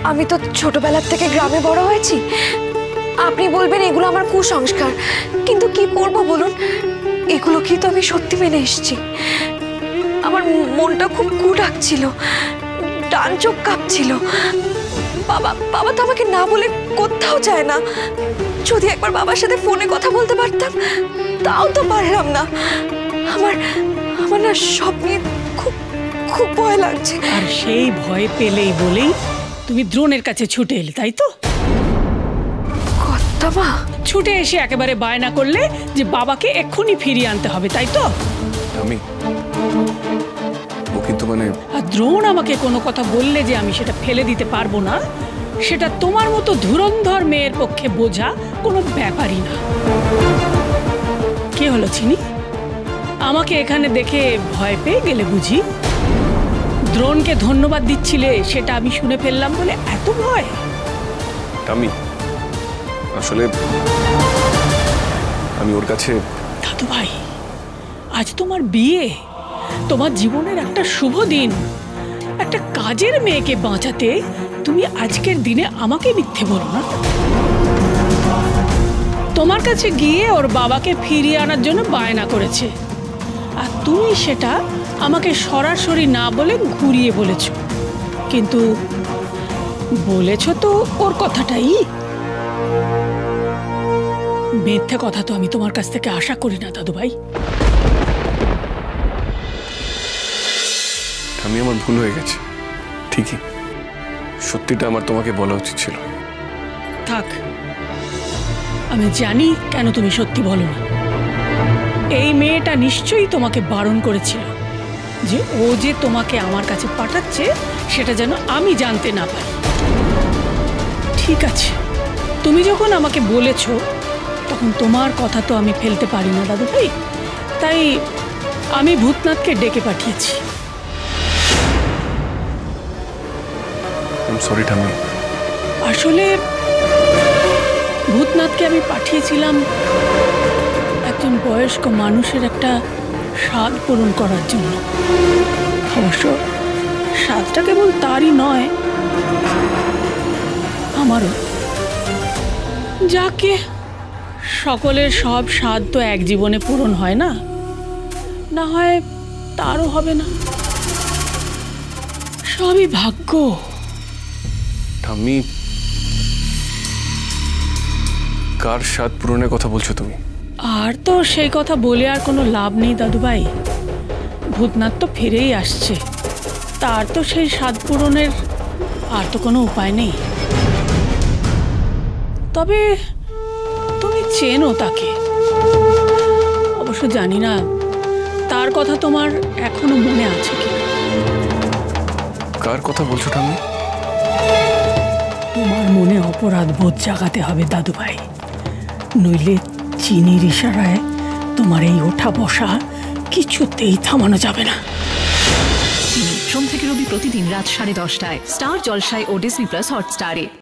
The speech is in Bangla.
আমি তো ছোটবেলা থেকে গ্রামে বড় হয়েছি। আপনি বলবেন এগুলো আমার কুসংস্কার, কিন্তু কি করব বলুন, এগুলো কি তো আমি সত্যি মেনে এসেছি। আমার মনটা খুব কু ডাকছিল, ডান চোখ কাঁপছিল। বাবা বাবা তো আমাকে না বলে কোথাও যায় না। যদি একবার বাবার সাথে ফোনে কথা বলতে পারতাম, তাও তো পারলাম না। আমার আমার না সব নিয়ে খুব খুব ভয় লাগছে। আর সেই ভয় পেলেই বলেই তুমি দ্রোণের কাছে ছুটে এলে, তাই তো? কর্তামা, ছুটে এসে একেবারে বায়না করলে যে বাবাকে এক্ষুনি ফিরিয়ে আনতে হবে, তাই তো? আমি ও কিন্তু মানে আর দ্রোণ আমাকে কোনো কথা বললে যে আমি সেটা ফেলে দিতে পারবো না, সেটা তোমার মতো ধুরন্ধর মেয়ের পক্ষে বোঝা কোনো ব্যাপারই না। কি হলো চিনি, আমাকে এখানে দেখে ভয় পেয়ে গেলে বুঝি? দ্রোণকে ধন্যবাদ দিচ্ছিলে, সেটা আমি শুনে ফেললাম বলে এত ভয়? আমি আসলে আমি ওর কাছে। দাদু ভাই, আজ তোমার বিয়ে, তোমার জীবনের একটা শুভ দিন। একটা কাজের মেয়েকে বাঁচাতে তুমি আজকের দিনে আমাকে মিথ্যে বলো না। তোমার কাছে গিয়ে ওর বাবাকে ফিরিয়ে আনার জন্য বায়না করেছে, আর তুমি সেটা আমাকে সরাসরি না বলে ঘুরিয়ে বলেছ। কিন্তু বলেছ তো ওর কথাটাই। মিথ্যে কথা তো আমি তোমার কাছ থেকে আশা করি না দাদু ভাই। আমি আমার ভুল হয়ে গেছে, ঠিকই। সত্যিটা আমার তোমাকে বলা উচিত ছিল। থাক, আমি জানি কেন তুমি সত্যি বলো না। এই মেয়েটা নিশ্চয়ই তোমাকে বারণ করেছিল যে ও যে তোমাকে আমার কাছে পাঠাচ্ছে সেটা যেন আমি জানতে না পারি। ঠিক আছে, তুমি যখন আমাকে বলেছো তখন তোমার কথা তো আমি ফেলতে পারি না দাদু ভাই। তাই আমি ভূতনাথকে ডেকে পাঠিয়েছি। সরি ঠাম্মি। আসলে ভূতনাথকে আমি পাঠিয়েছিলাম একজন বয়স্ক মানুষের একটা স্বাদ পূরণ করার জন্য। অবশ্য স্বাদটা কেবল তারই নয়, আমারও। যাকে সকলের সব স্বাদ তো এক জীবনে পূরণ হয় না, না হয় তারও হবে না। সবই ভাগ্য। ঠাম্মি, কার স্বাদ পূরণের কথা বলছো তুমি? আর তো সেই কথা বলে আর কোনো লাভ নেই দাদু ভাই। ভূতনাথ তো ফিরেই আসছে, তার তো সেই স্বাদ পূরণের আর তো কোনো উপায় নেই। তবে তুমি চেনো তাকে, অবশ্য জানি না তার কথা তোমার এখনো মনে আছে কি। কার কথা বলছো ঠাম্মি? তোমার মনে অপরাধ বোধ জাগাতে হবে দাদু ভাই, নইলে চিনির ইশারায় তোমার এই ওঠা বসা কিছুতেই থামানো যাবে না। সোম থেকে রবি প্রতিদিন রাত 10:30টায় স্টার জলসায় ও ডিজনি প্লাস হটস্টারে।